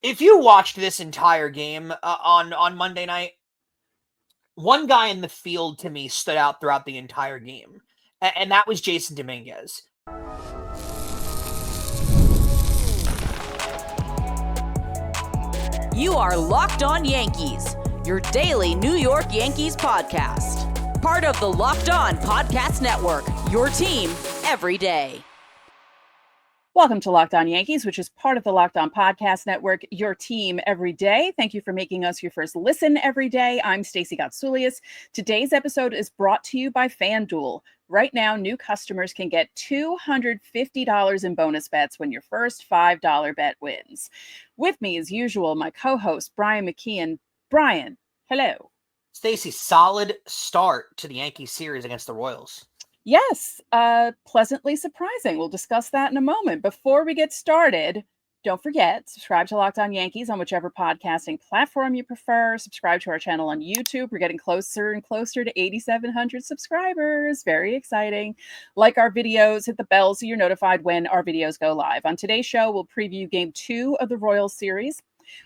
If you watched this entire game on Monday night, one guy in the field to me stood out throughout the entire game, and that was Jason Dominguez. You are Locked On Yankees, your daily New York Yankees podcast. Part of the Locked On Podcast Network, your team every day. Welcome to Locked On Yankees, which is part of the Locked On Podcast Network, your team every day. Thank you for making us your first listen every day. I'm Stacey Gotsoulias. Today's episode is brought to you by FanDuel. Right now, new customers can get $250 in bonus bets when your first $5 bet wins. With me, as usual, my co-host, Brian McKeon. Brian, hello. Stacey, solid start to the Yankees series against the Royals. Yes, pleasantly surprising. We'll discuss that in a moment. Before we get started, don't forget, subscribe to Locked On Yankees on whichever podcasting platform you prefer. Subscribe to our channel on YouTube. We're getting closer and closer to 8,700 subscribers. Very exciting. Like our videos, hit the bell so you're notified when our videos go live. On today's show, we'll preview Game 2 of the Royals series.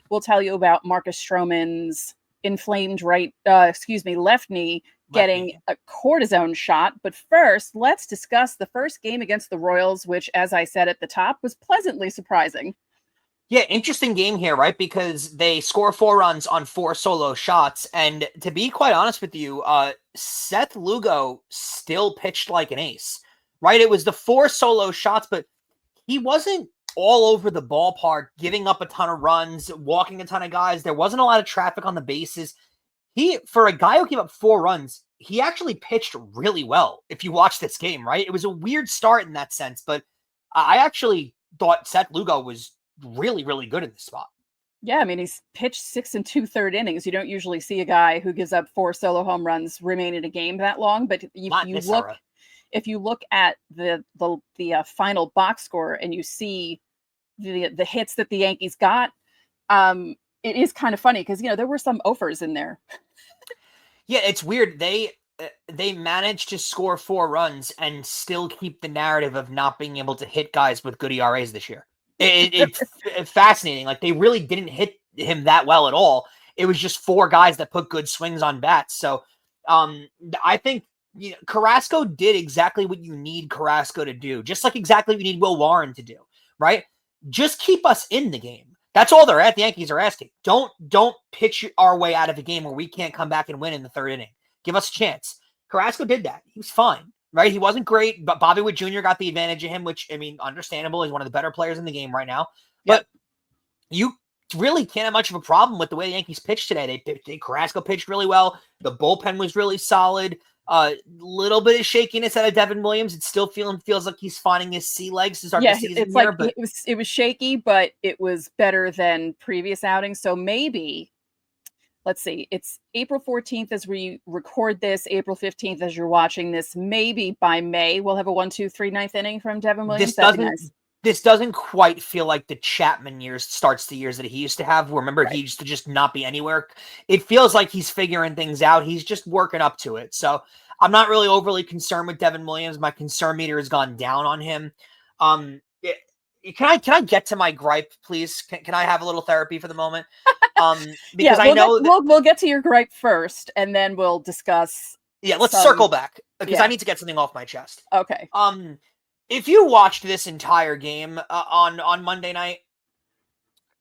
We'll tell you about Marcus Stroman's inflamed left knee getting a cortisone shot. But first, let's discuss the first game against the Royals, which, as I said at the top, was pleasantly surprising. Yeah, interesting game here, right? Because they score 4 runs on 4 solo shots. And to be quite honest with you, Seth Lugo still pitched like an ace, right? It was the 4 solo shots, but he wasn't all over the ballpark, giving up a ton of runs, walking a ton of guys. There wasn't a lot of traffic on the bases. For a guy who gave up 4 runs, he actually pitched really well. If you watch this game, right? It was a weird start in that sense, but I actually thought Seth Lugo was really, really good in this spot. Yeah, I mean, he's pitched 6 2/3 innings. You don't usually see a guy who gives up 4 solo home runs remain in a game that long, but if you look at the final box score and you see the hits that the Yankees got, it is kind of funny because, there were some offers in there. Yeah, it's weird. They managed to score 4 runs and still keep the narrative of not being able to hit guys with good ERAs this year. It's fascinating. Like, they really didn't hit him that well at all. It was just 4 guys that put good swings on bats. So I think Carrasco did exactly what you need Carrasco to do, just like exactly what you need Will Warren to do, right? Just keep us in the game. That's all the Yankees are asking. Don't pitch our way out of a game where we can't come back and win in the 3rd inning. Give us a chance. Carrasco did that. He was fine, right? He wasn't great, but Bobby Witt Jr. got the advantage of him, which, I mean, understandable. He's one of the better players in the game right now. But you really can't have much of a problem with the way the Yankees pitched today. Carrasco pitched really well. The bullpen was really solid. Little bit of shakiness out of Devin Williams. It still feels like he's finding his sea legs to start the season. It's here, like it was shaky, but it was better than previous outings. So maybe, let's see, it's April 14th as we record this, April 15th as you're watching this. Maybe by May we'll have a 1-2-3 ninth inning from Devin Williams. This doesn't quite feel like the Chapman years starts the years that he used to have. Remember, He used to just not be anywhere. It feels like he's figuring things out. He's just working up to it. So I'm not really overly concerned with Devin Williams. My concern meter has gone down on him. Can I get to my gripe, please? Can I have a little therapy for the moment? Because we'll get to your gripe first, and then we'll discuss. Yeah, let's circle back because I need to get something off my chest. Okay. If you watched this entire game on Monday night,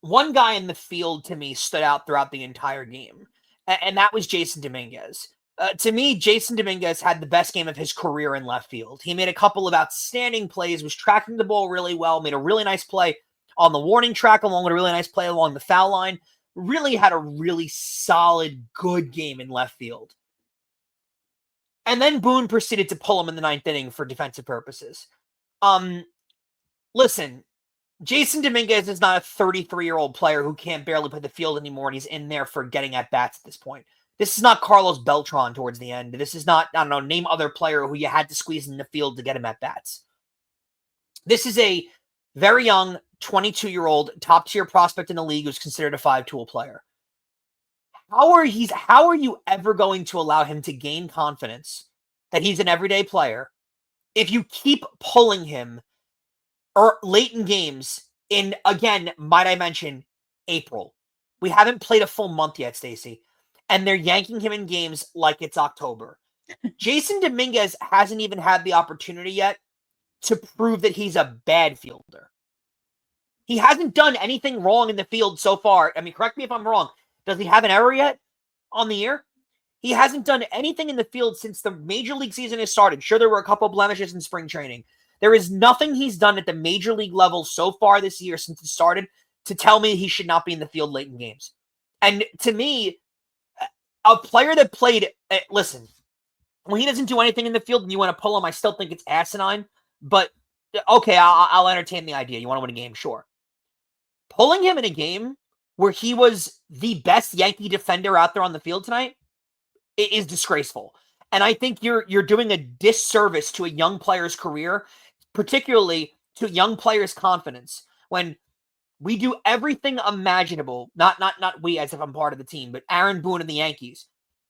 one guy in the field to me stood out throughout the entire game, and that was Jason Dominguez. To me, Jason Dominguez had the best game of his career in left field. He made a couple of outstanding plays, was tracking the ball really well, made a really nice play on the warning track along with a really nice play along the foul line. Really had a really solid, good game in left field. And then Boone proceeded to pull him in the 9th inning for defensive purposes. Listen, Jason Dominguez is not a 33-year-old player who can't barely play the field anymore, and he's in there for getting at bats at this point. This is not Carlos Beltran towards the end. This is not, name other player who you had to squeeze in the field to get him at bats. This is a very young 22-year-old top-tier prospect in the league who's considered a 5-tool player. How are you ever going to allow him to gain confidence that he's an everyday player if you keep pulling him late in games in, again, might I mention, April. We haven't played a full month yet, Stacey. And they're yanking him in games like it's October. Jason Dominguez hasn't even had the opportunity yet to prove that he's a bad fielder. He hasn't done anything wrong in the field so far. I mean, correct me if I'm wrong. Does he have an error yet on the year? He hasn't done anything in the field since the major league season has started. Sure, there were a couple blemishes in spring training. There is nothing he's done at the major league level so far this year since it started to tell me he should not be in the field late in games. And to me, a player that played, listen, when he doesn't do anything in the field and you want to pull him, I still think it's asinine. But okay, I'll entertain the idea. You want to win a game? Sure. Pulling him in a game where he was the best Yankee defender out there on the field tonight, it is disgraceful. And I think you're doing a disservice to a young player's career, particularly to a young player's confidence, when we do everything imaginable, not we as if I'm part of the team, but Aaron Boone and the Yankees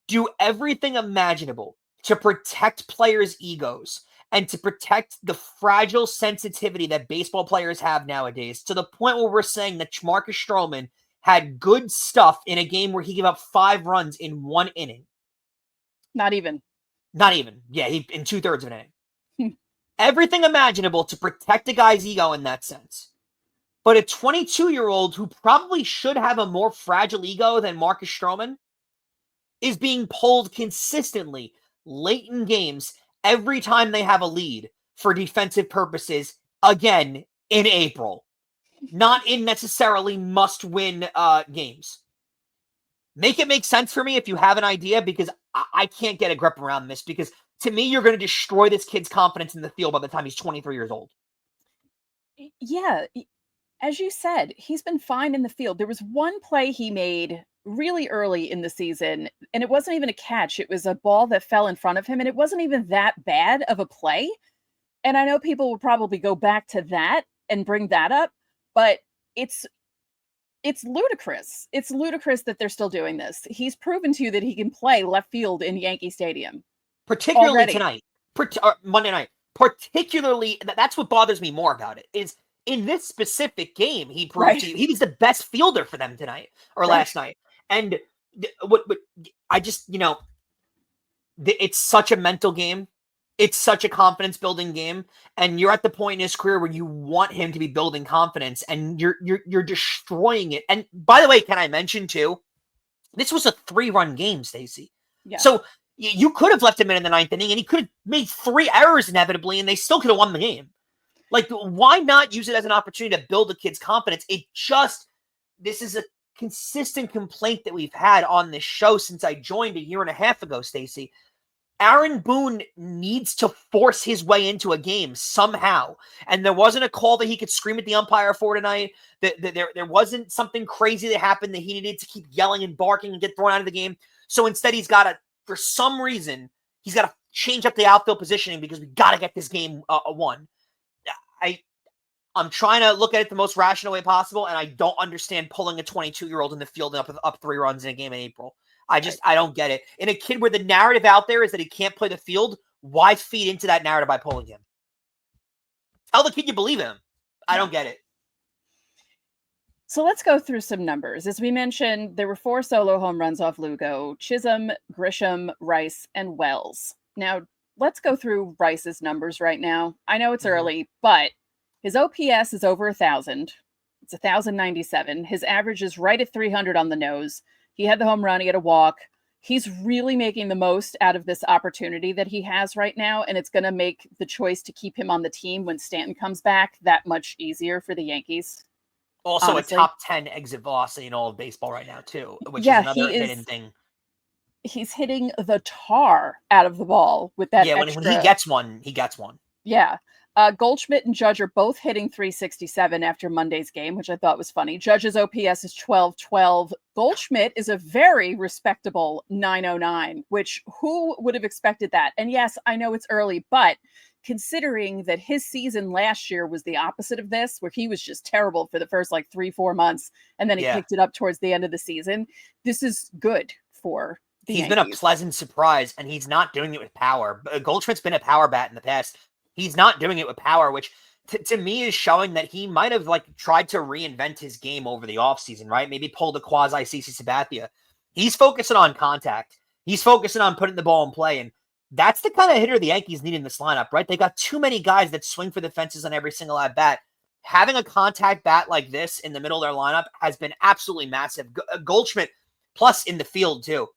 do everything imaginable to protect players' egos and to protect the fragile sensitivity that baseball players have nowadays, to the point where we're saying that Marcus Stroman had good stuff in a game where he gave up 5 runs in 1 inning. Not even. Yeah, he in 2/3 of an inning. Everything imaginable to protect a guy's ego in that sense. But a 22-year-old who probably should have a more fragile ego than Marcus Stroman is being pulled consistently late in games every time they have a lead for defensive purposes, again, in April. Not in necessarily must-win games. Make it make sense for me if you have an idea, because I can't get a grip around this, because to me, you're going to destroy this kid's confidence in the field by the time he's 23 years old. Yeah. As you said, he's been fine in the field. There was one play he made really early in the season, and it wasn't even a catch. It was a ball that fell in front of him, and it wasn't even that bad of a play. And I know people will probably go back to that and bring that up, but it's ludicrous. It's ludicrous that they're still doing this. He's proven to you that he can play left field in Yankee Stadium. Particularly already. Tonight. Monday night. Particularly, that's what bothers me more about it, is in this specific game, he proved to you he was the best fielder for them tonight or last night. And what I just, it's such a mental game. It's such a confidence building game. And you're at the point in his career where you want him to be building confidence, and you're destroying it. And by the way, can I mention too, this was a 3-run game, Stacey. Yeah. So you could have left him in the 9th inning and he could have made 3 errors inevitably and they still could have won the game. Like, why not use it as an opportunity to build a kid's confidence? This is a consistent complaint that we've had on this show since I joined a year and a half ago, Stacey. Aaron Boone needs to force his way into a game somehow. And there wasn't a call that he could scream at the umpire for tonight. There wasn't something crazy that happened that he needed to keep yelling and barking and get thrown out of the game. So instead, he's got to change up the outfield positioning because we got to get this game won. I'm trying to look at it the most rational way possible, and I don't understand pulling a 22-year-old in the field and up 3 runs in a game in April. I don't get it. In a kid where the narrative out there is that he can't play the field, why feed into that narrative by pulling him? Tell the kid you believe in him. I don't get it. So let's go through some numbers. As we mentioned, there were 4 solo home runs off Lugo: Chisholm, Grisham, Rice, and Wells. Now, let's go through Rice's numbers right now. I know it's early, but his OPS is over 1,000. It's 1,097. His average is right at 300 on the nose. He had the home run. He had a walk. He's really making the most out of this opportunity that he has right now, and it's going to make the choice to keep him on the team when Stanton comes back that much easier for the Yankees. Also, honestly, a top 10 exit velocity in all of baseball right now, too, which is another hidden thing. He's hitting the tar out of the ball with that. Yeah, when he gets one, he gets one. Yeah. Goldschmidt and Judge are both hitting 367 after Monday's game, which I thought was funny. Judge's OPS is 1212. Goldschmidt is a very respectable 909, which who would have expected that? And yes, I know it's early, but considering that his season last year was the opposite of this, where he was just terrible for the first 3-4 months, and then he picked it up towards the end of the season, this is good for the Yankees. Been a pleasant surprise, and he's not doing it with power. Goldschmidt's been a power bat in the past. He's not doing it with power, which to me is showing that he might have like tried to reinvent his game over the offseason, right? Maybe pulled a quasi CC Sabathia. He's focusing on contact. He's focusing on putting the ball in play. And that's the kind of hitter the Yankees need in this lineup, right? They got too many guys that swing for the fences on every single at bat. Having a contact bat like this in the middle of their lineup has been absolutely massive. Goldschmidt plus in the field too.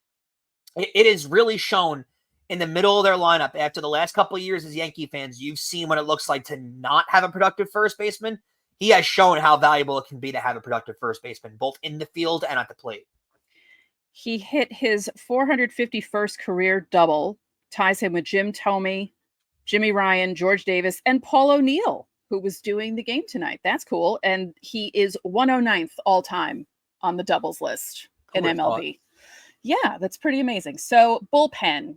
It is really shown in the middle of their lineup. After the last couple of years as Yankee fans, you've seen what it looks like to not have a productive first baseman. He has shown how valuable it can be to have a productive first baseman, both in the field and at the plate. He hit his 451st career double, ties him with Jim Thome, Jimmy Ryan, George Davis, and Paul O'Neill, who was doing the game tonight. That's cool. And he is 109th all time on the doubles list in MLB. Yeah, that's pretty amazing. So bullpen.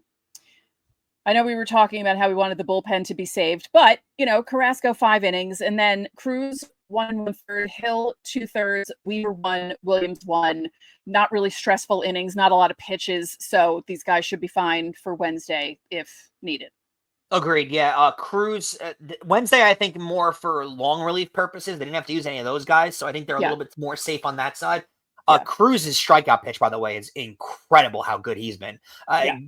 I know we were talking about how we wanted the bullpen to be saved, but, Carrasco 5 innings, and then Cruz 1 1/3, Hill 2/3, Weaver 1, Williams 1. Not really stressful innings, not a lot of pitches. So these guys should be fine for Wednesday if needed. Agreed. Yeah. Cruz, Wednesday, I think more for long relief purposes. They didn't have to use any of those guys. So I think they're a little bit more safe on that side. Cruz's strikeout pitch, by the way, is incredible how good he's been.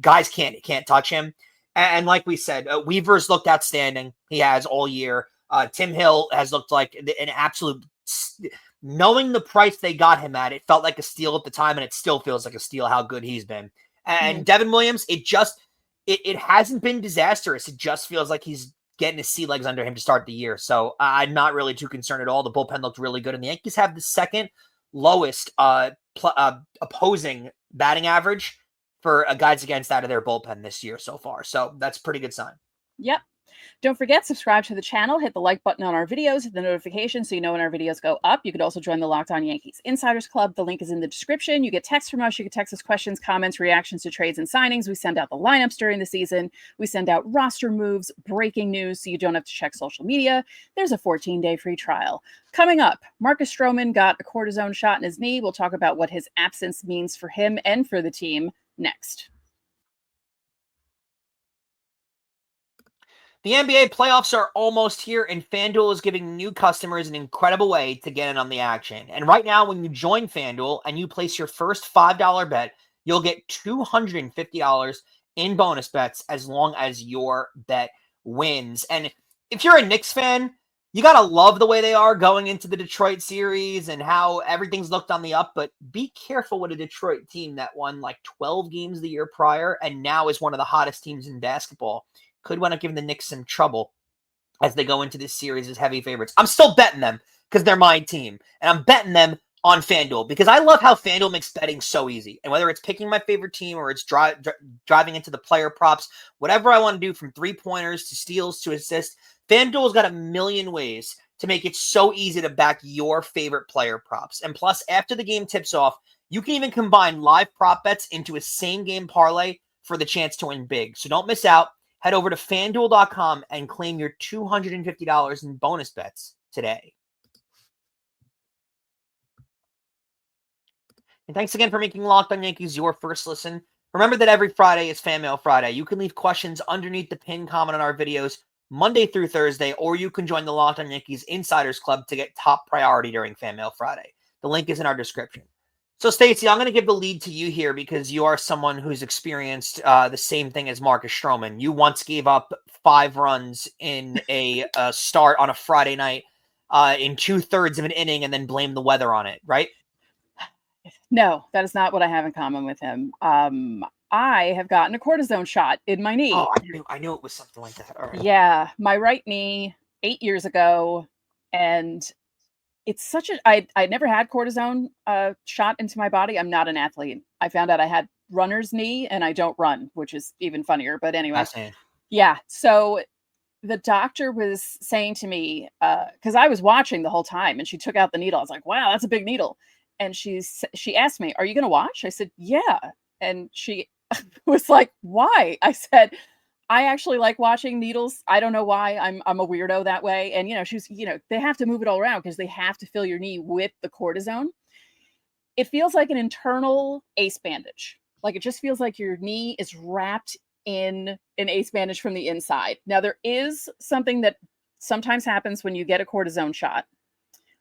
Guys can't touch him. And like we said, Weaver's looked outstanding. He has all year. Tim Hill has looked like an absolute, knowing the price they got him at, it felt like a steal at the time, and it still feels like a steal how good he's been. And Devin Williams, it hasn't been disastrous. It just feels like he's getting his sea legs under him to start the year. So I'm not really too concerned at all. The bullpen looked really good, and the Yankees have the second lowest opposing batting average for guys against out of their bullpen this year so far. So that's a pretty good sign. Yep. Don't forget, subscribe to the channel, hit the like button on our videos, hit the notification so you know when our videos go up. You can also join the Locked On Yankees Insiders Club. The link is in the description. You get texts from us. You can text us questions, comments, reactions to trades and signings. We send out the lineups during the season. We send out roster moves, breaking news, so you don't have to check social media. There's a 14-day free trial. Coming up, Marcus Stroman got a cortisone shot in his knee. We'll talk about what his absence means for him and for the team next. The NBA playoffs are almost here, and FanDuel is giving new customers an incredible way to get in on the action. And right now, when you join FanDuel and you place your first $5 bet, you'll get $250 in bonus bets as long as your bet wins. And if you're a Knicks fan, you got to love the way they are going into the Detroit series and how everything's looked on the up, but be careful with a Detroit team that won like 12 games the year prior and now is one of the hottest teams in basketball. Could wind up giving the Knicks some trouble as they go into this series as heavy favorites. I'm still betting them because they're my team, and I'm betting them on FanDuel because I love how FanDuel makes betting so easy. And whether it's picking my favorite team or it's driving into the player props, whatever I want to do from three-pointers to steals to assists, FanDuel's got a million ways to make it so easy to back your favorite player props. And plus, after the game tips off, you can even combine live prop bets into a same-game parlay for the chance to win big. So don't miss out. Head over to FanDuel.com and claim your $250 in bonus bets today. And thanks again for making Locked On Yankees your first listen. Remember that every Friday is Fan Mail Friday. You can leave questions underneath the pinned comment on our videos Monday through Thursday, or you can join the Locked On Yankees Insiders Club to get top priority during Fan Mail Friday. The link is in our description. So, Stacey, I'm going to give the lead to you here because you are someone who's experienced the same thing as Marcus Stroman. You once gave up 5 runs in a start on a Friday night in 2/3 of an inning and then blamed the weather on it, right? No, that is not what I have in common with him. I have gotten a cortisone shot in my knee. Oh, I knew it was something like that. All right. Yeah, my right knee 8 years ago, and it's such I never had cortisone shot into my body. I'm not an athlete. I found out I had runner's knee and I don't run, which is even funnier. But anyway, yeah. So the doctor was saying to me, because I was watching the whole time and she took out the needle. I was like, wow, that's a big needle. And she asked me, are you going to watch? I said, yeah. And she was like, why? I said, I actually like watching needles. I don't know why. I'm a weirdo that way. And, they have to move it all around because they have to fill your knee with the cortisone. It feels like an internal ace bandage. Like it just feels like your knee is wrapped in an ace bandage from the inside. Now there is something that sometimes happens when you get a cortisone shot.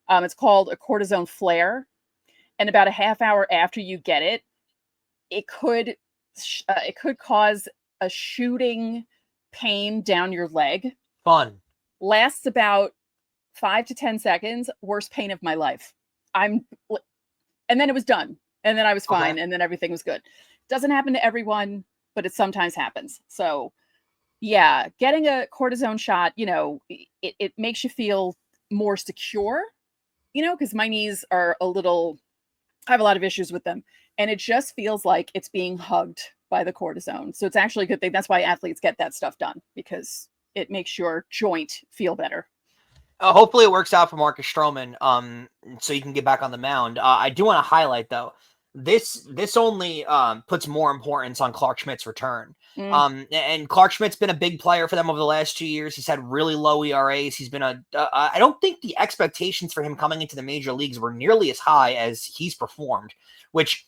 It's called a cortisone flare. And about a half hour after you get it, it could cause a shooting pain down your leg. Fun. Lasts about 5 to 10 seconds. Worst pain of my life. And then it was done. And then I was fine. Okay. And then everything was good. Doesn't happen to everyone, but it sometimes happens. So yeah, getting a cortisone shot, it makes you feel more secure, because my knees are I have a lot of issues with them. And it just feels like it's being hugged by the cortisone. So it's actually a good thing. That's why athletes get that stuff done, because it makes your joint feel better. Hopefully it works out for Marcus Stroman, so you can get back on the mound. I do want to highlight, though, this only puts more importance on Clarke Schmidt's return. And Clarke Schmidt's been a big player for them over the last 2 years. He's had really low ERAs. He's been I don't think the expectations for him coming into the major leagues were nearly as high as he's performed, which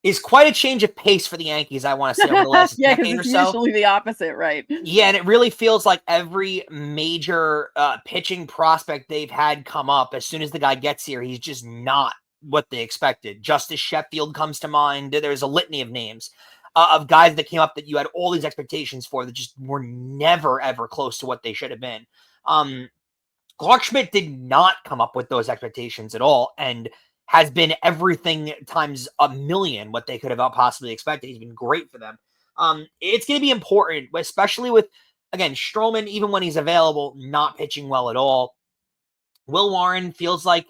is quite a change of pace for the Yankees, I want to say, over the last decade or so. It's usually the opposite, right? Yeah, and it really feels like every major pitching prospect they've had come up, as soon as the guy gets here, he's just not what they expected. Justice Sheffield comes to mind. There's a litany of names of guys that came up that you had all these expectations for that just were never, ever close to what they should have been. Clarke Schmidt did not come up with those expectations at all, and has been everything times a million what they could have possibly expected. He's been great for them. It's going to be important, especially with, again, Strowman, even when he's available, not pitching well at all. Will Warren feels like,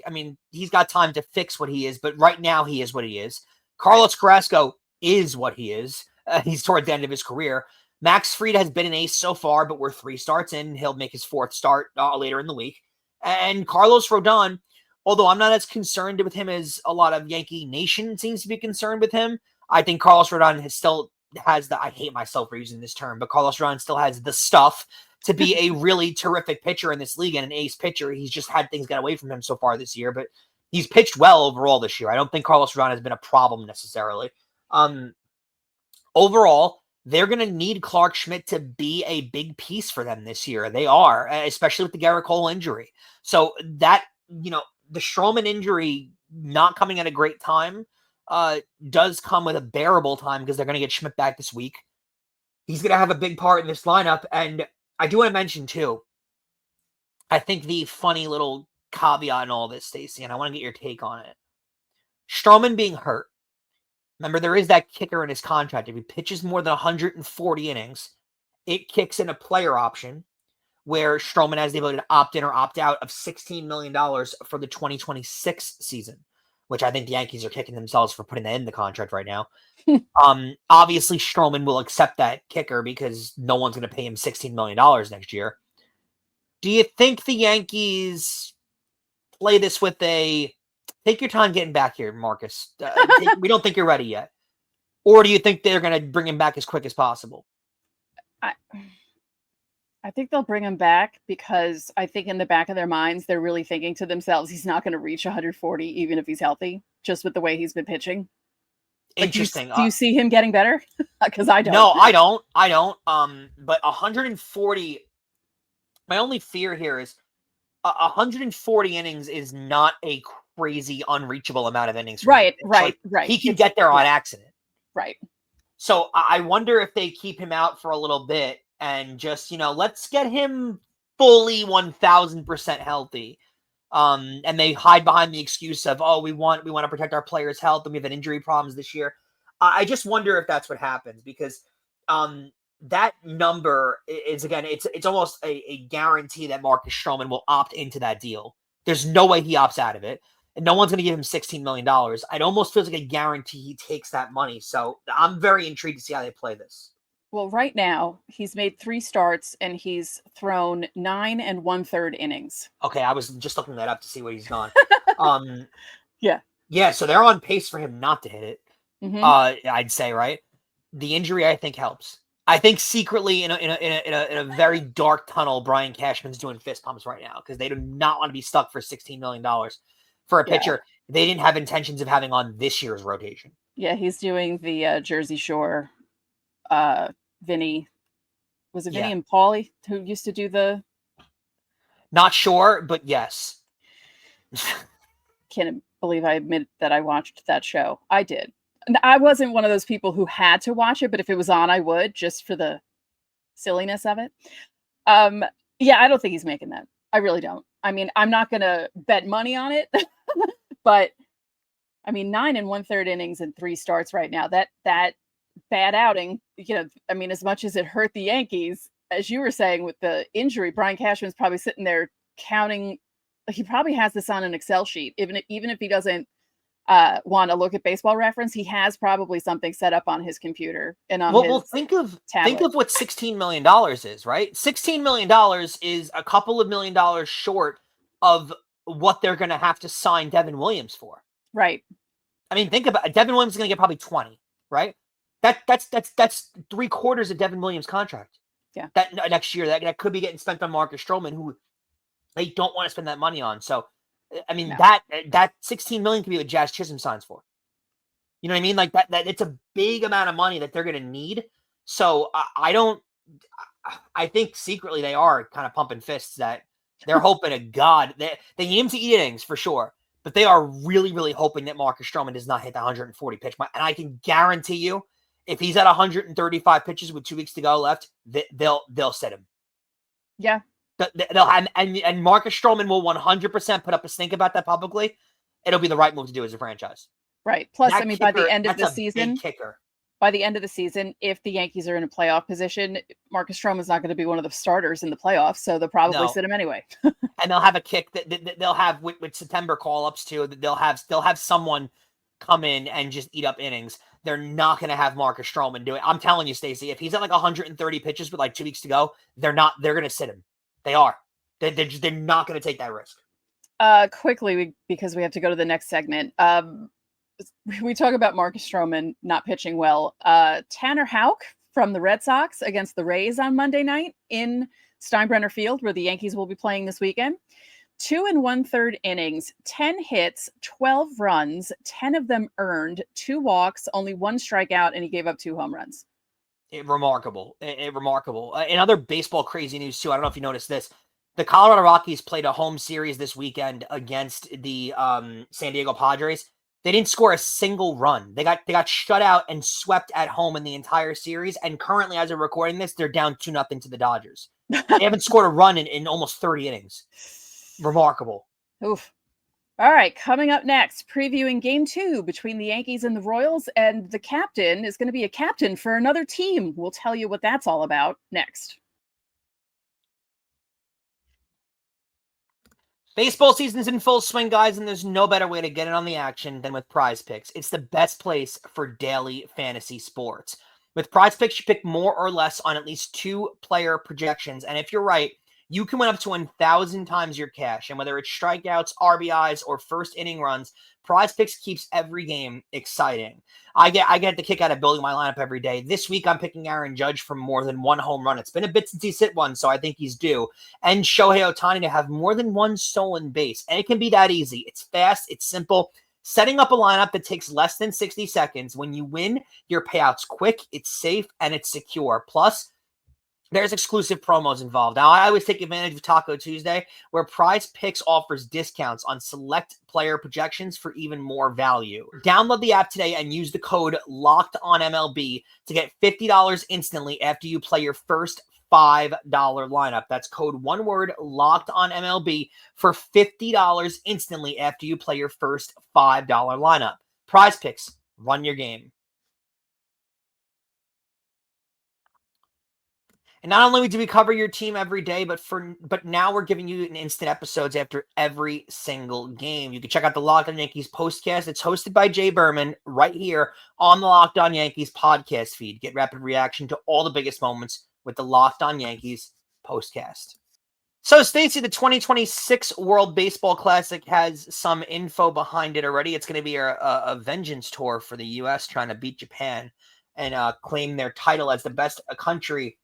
he's got time to fix what he is, but right now he is what he is. Carlos Carrasco is what he is. He's toward the end of his career. Max Fried has been an ace so far, but we're 3 starts in. He'll make his 4th start later in the week. And Carlos Rodon, although I'm not as concerned with him as a lot of Yankee Nation seems to be concerned with him, I think Carlos Rodon still has I hate myself for using this term, but Carlos Rodon still has the stuff to be a really terrific pitcher in this league and an ace pitcher. He's just had things get away from him so far this year, but he's pitched well overall this year. I don't think Carlos Rodon has been a problem necessarily. Overall, they're going to need Clarke Schmidt to be a big piece for them this year. They are, especially with the Garrett Cole injury. So that, the Strowman injury not coming at a great time does come with a bearable time, because they're going to get Schmidt back this week. He's going to have a big part in this lineup. And I do want to mention, too, I think the funny little caveat in all this, Stacey, and I want to get your take on it. Strowman being hurt. Remember, there is that kicker in his contract. If he pitches more than 140 innings, it kicks in a player option where Strowman has the ability to opt in or opt out of $16 million for the 2026 season, which I think the Yankees are kicking themselves for putting that in the contract right now. Obviously, Strowman will accept that kicker because no one's going to pay him $16 million next year. Do you think the Yankees play this with take your time getting back here, Marcus? We don't think you're ready yet. Or do you think they're going to bring him back as quick as possible? I think they'll bring him back, because I think in the back of their minds, they're really thinking to themselves, he's not going to reach 140, even if he's healthy, just with the way he's been pitching. Interesting. Do you see him getting better? Because I don't. No, I don't. But 140, my only fear here is 140 innings is not a crazy unreachable amount of innings. Right. He can get there on accident. Right. So I wonder if they keep him out for a little bit and just, let's get him fully 1000% healthy. And they hide behind the excuse of, we want to protect our players' health, and we've had injury problems this year. I just wonder if that's what happens, because that number is, again, it's almost a guarantee that Marcus Stroman will opt into that deal. There's no way he opts out of it, and no one's going to give him $16 million. It almost feels like a guarantee he takes that money. So I'm very intrigued to see how they play this. Well, right now, he's made 3 starts, and he's thrown 9 1/3 innings. Okay, I was just looking that up to see what he's gone. Yeah, so they're on pace for him not to hit it. Mm-hmm. I'd say, right? The injury, I think, helps. I think secretly in a very dark tunnel, Brian Cashman's doing fist pumps right now, because they do not want to be stuck for $16 million for a pitcher they didn't have intentions of having on this year's rotation. Yeah, he's doing the Jersey Shore. Vinny and Paulie, who used to do the Not sure, but yes. Can't believe I admit that I watched that show. I did. And I wasn't one of those people who had to watch it, but if it was on, I would, just for the silliness of it. Yeah, I don't think he's making that. I really don't. I mean, I'm not going to bet money on it, but I mean, 9 1/3 innings and 3 starts right now. That bad outing, I mean, as much as it hurt the Yankees, as you were saying with the injury, Brian Cashman's probably sitting there counting. He probably has this on an Excel sheet, even if he doesn't want to look at Baseball Reference. He has probably something set up on his computer and on his think of tablet. what $16 million is, right? $16 million is a couple of $1 million short of what they're going to have to sign Devin Williams for. Right. I mean, think about it. Devin Williams is going to get probably 20, right? That's 3/4 of Devin Williams' contract. Yeah. That next year that could be getting spent on Marcus Stroman, who they don't want to spend that money on. So, I mean, that $16 million could be what Jazz Chisholm signs for. You know what I mean? Like that it's a big amount of money that they're going to need. So I think secretly they are kind of pumping fists that they're hoping to God they need him to eat innings for sure, but they are really, really hoping that Marcus Stroman does not hit the 140 pitch mark. And I can guarantee you, if he's at 135 pitches with 2 weeks to go left, they'll set him. Yeah. They'll have, and Marcus Stroman will 100% put up a stink about that publicly. It'll be the right move to do as a franchise. Right. Plus, That I mean, kicker, by the end of the that's a season, big kicker. by the end of the season, if the Yankees are in a playoff position, Marcus Stroman's not going to be one of the starters in the playoffs, so they'll probably sit him anyway. And they'll have a kick that they'll have with September call-ups too. That they'll have someone come in and just eat up innings. They're not going to have Marcus Stroman do it. I'm telling you, Stacey, if he's at like 130 pitches with like 2 weeks to go, they're going to sit him. They are. They're not going to take that risk. Quickly, because we have to go to the next segment. We talk about Marcus Stroman not pitching well. Tanner Houck from the Red Sox against the Rays on Monday night in Steinbrenner Field, where the Yankees will be playing this weekend. 2 1/3 innings, 10 hits, 12 runs, 10 of them earned, 2 walks, only 1 strikeout, and he gave up 2 home runs. Remarkable. Remarkable. In other baseball crazy news too, I don't know if you noticed this. The Colorado Rockies played a home series this weekend against the San Diego Padres. They didn't score a single run. They got shut out and swept at home in the entire series. And currently, as we're recording this, they're down 2-0 to the Dodgers. They haven't scored a run in almost 30 innings. Remarkable. Oof. All right, coming up next, previewing Game 2 between the Yankees and the Royals, and the captain is going to be a captain for another team. We'll tell you what that's all about next. Baseball season's in full swing, guys, and there's no better way to get in on the action than with PrizePicks. It's the best place for daily fantasy sports. With PrizePicks, you pick more or less on at least 2 player projections, and if you're right, you can win up to 1,000 times your cash. And whether it's strikeouts, RBIs, or first inning runs, PrizePicks keeps every game exciting. I get the kick out of building my lineup every day. This week, I'm picking Aaron Judge for more than 1 home run. It's been a bit since he's hit one, so I think he's due. And Shohei Ohtani to have more than 1 stolen base. And it can be that easy. It's fast. It's simple. Setting up a lineup that takes less than 60 seconds. When you win, your payout's quick, it's safe, and it's secure. Plus, there's exclusive promos involved. Now, I always take advantage of Taco Tuesday, where PrizePicks offers discounts on select player projections for even more value. Download the app today and use the code LOCKEDONMLB to get $50 instantly after you play your first $5 lineup. That's code, one word, LOCKEDONMLB for $50 instantly after you play your first $5 lineup. PrizePicks, run your game. And not only do we cover your team every day, but now we're giving you an instant episodes after every single game. You can check out the Locked On Yankees postcast. It's hosted by Jay Berman right here on the Locked On Yankees podcast feed. Get rapid reaction to all the biggest moments with the Locked On Yankees postcast. So, Stacey, the 2026 World Baseball Classic has some info behind it already. It's going to be a vengeance tour for the U.S. trying to beat Japan and claim their title as the best country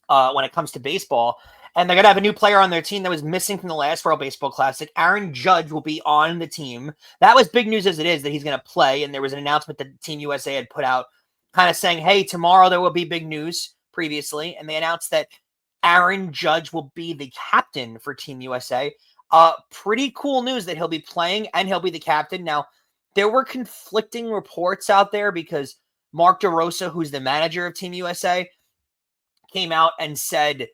when it comes to baseball. And they're going to have a new player on their team that was missing from the last World Baseball Classic. Aaron Judge will be on the team. That was big news as it is that he's going to play. And there was an announcement that Team USA had put out kind of saying, hey, tomorrow there will be big news previously. And they announced that Aaron Judge will be the captain for Team USA. Pretty cool news that he'll be playing and he'll be the captain. Now, there were conflicting reports out there because Mark DeRosa, who's the manager of Team USA, came out and said,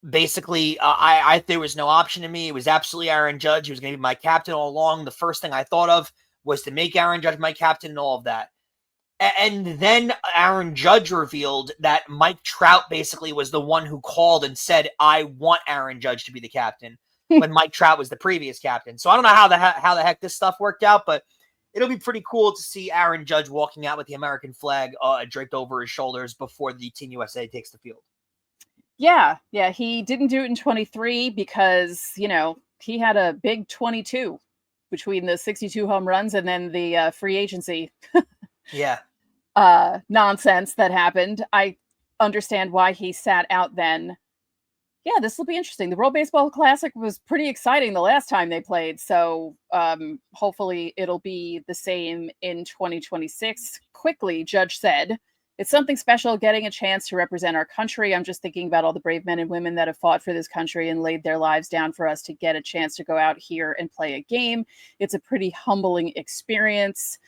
basically, I there was no option to me. It was absolutely Aaron Judge. He was going to be my captain all along. The first thing I thought of was to make Aaron Judge my captain and all of that. And then Aaron Judge revealed that Mike Trout basically was the one who called and said, I want Aaron Judge to be the captain when Mike Trout was the previous captain. So I don't know how the heck this stuff worked out, but it'll be pretty cool to see Aaron Judge walking out with the American flag draped over his shoulders before the Team USA takes the field. Yeah. He didn't do it in 23 because, he had a big 22 between the 62 home runs and then the free agency. Yeah. Nonsense that happened. I understand why he sat out then. Yeah, this will be interesting. The World Baseball Classic was pretty exciting the last time they played. So hopefully it'll be the same in 2026. Quickly, Judge said, it's something special getting a chance to represent our country. I'm just thinking about all the brave men and women that have fought for this country and laid their lives down for us to get a chance to go out here and play a game. It's a pretty humbling experience.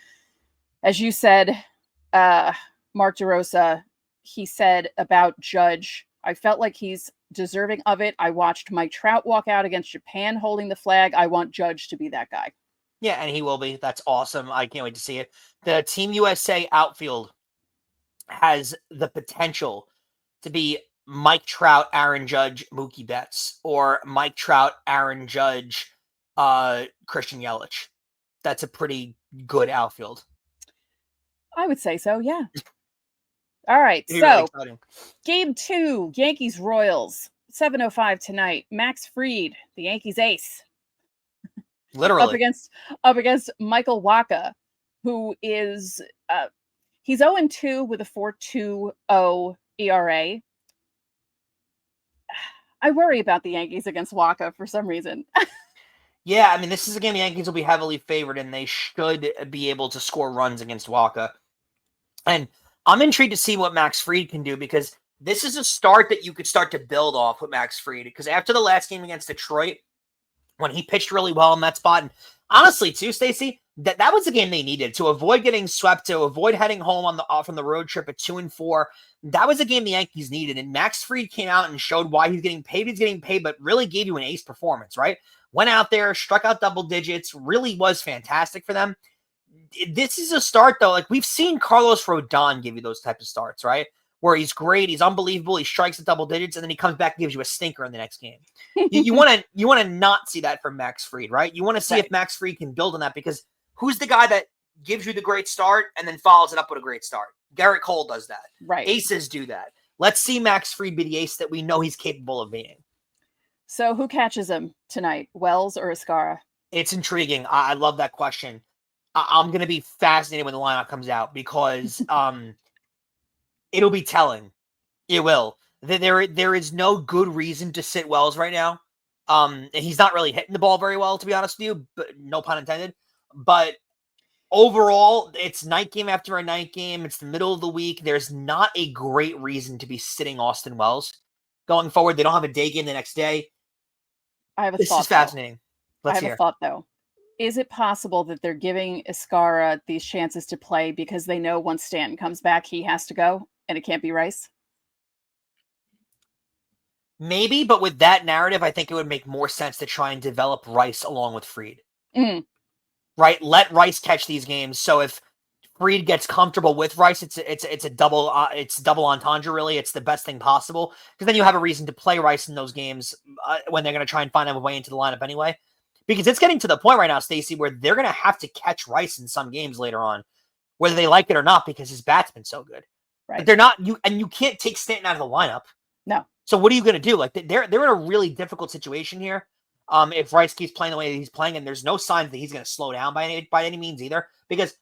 As you said, Mark DeRosa, he said about Judge, I felt like he's deserving of it. I watched Mike Trout walk out against Japan holding the flag. I want Judge to be that guy. Yeah, and he will be. That's awesome. I can't wait to see it. The Team USA outfield has the potential to be Mike Trout, Aaron Judge, Mookie Betts, or Mike Trout, Aaron Judge, Christian Yelich. That's a pretty good outfield. I would say so, yeah. All right, so really Game 2, Yankees Royals, 7:05 tonight. Max Fried, the Yankees ace, literally up against Michael Wacha, who is he's 0-2 with a 4.20 ERA. I worry about the Yankees against Wacha for some reason. Yeah, I mean, this is a game the Yankees will be heavily favored, and they should be able to score runs against Wacha. And I'm intrigued to see what Max Fried can do, because this is a start that you could start to build off with Max Fried. Because after the last game against Detroit, when he pitched really well in that spot, and honestly, too, Stacey, that was the game they needed to avoid getting swept, to avoid heading home on from the road trip at 2-4. That was a game the Yankees needed, and Max Fried came out and showed why he's getting paid. He's getting paid, but really gave you an ace performance, right? Went out there, struck out double digits, really was fantastic for them. This is a start, though. Like, we've seen Carlos Rodon give you those types of starts, right? Where he's great, he's unbelievable, he strikes at double digits, and then he comes back and gives you a stinker in the next game. You want to not see that from Max Fried, right? You want to see if Max Fried can build on that, because who's the guy that gives you the great start and then follows it up with a great start? Garrett Cole does that. Right. Aces do that. Let's see Max Fried be the ace that we know he's capable of being. So who catches him tonight, Wells or Escara? It's intriguing. I love that question. I'm going to be fascinated when the lineup comes out, because it'll be telling. It will. There is no good reason to sit Wells right now. And he's not really hitting the ball very well, to be honest with you, but no pun intended. But overall, it's night game after a night game. It's the middle of the week. There's not a great reason to be sitting Austin Wells going forward. They don't have a day game the next day. I have a this thought. This is fascinating. Let's hear. A thought, though. Is it possible that they're giving Escara these chances to play because they know once Stanton comes back, he has to go and it can't be Rice? Maybe, but with that narrative, I think it would make more sense to try and develop Rice along with Fried. Right? Let Rice catch these games. So if Fried gets comfortable with Rice, it's a double entendre, really. It's the best thing possible, because then you have a reason to play Rice in those games when they're going to try and find a way into the lineup anyway. Because it's getting to the point right now, Stacey, where they're going to have to catch Rice in some games later on, whether they like it or not, because his bat's been so good. Right. But they're not, you can't take Stanton out of the lineup. No. So what are you going to do? Like, they're in a really difficult situation here. If Rice keeps playing the way that he's playing, and there's no signs that he's going to slow down by any means either, because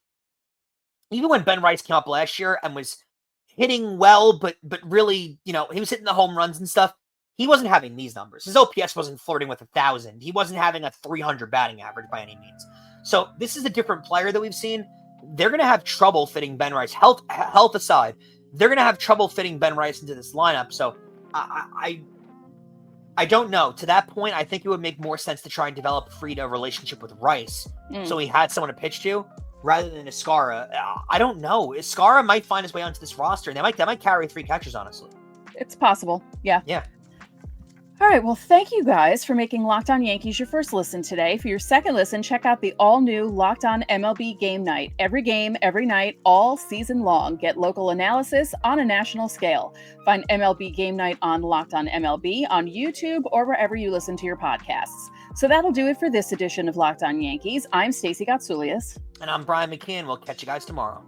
even when Ben Rice came up last year and was hitting well, but really, he was hitting the home runs and stuff, he wasn't having these numbers. His OPS wasn't flirting with 1,000. He wasn't having a 300 batting average by any means. So this is a different player that we've seen. They're going to have trouble fitting Ben Rice. Health aside, they're going to have trouble fitting Ben Rice into this lineup. So I don't know. To that point, I think it would make more sense to try and develop a relationship with Rice, so he had someone to pitch to, rather than Escara. I don't know. Escara might find his way onto this roster, and that might carry 3 catchers, honestly. It's possible. Yeah. Yeah. All right. Well, thank you guys for making Locked On Yankees your first listen today. For your second listen, check out the all-new Locked On MLB Game Night. Every game, every night, all season long. Get local analysis on a national scale. Find MLB Game Night on Locked On MLB on YouTube or wherever you listen to your podcasts. So that'll do it for this edition of Locked On Yankees. I'm Stacey Gotsoulias. And I'm Brian McKeon. We'll catch you guys tomorrow.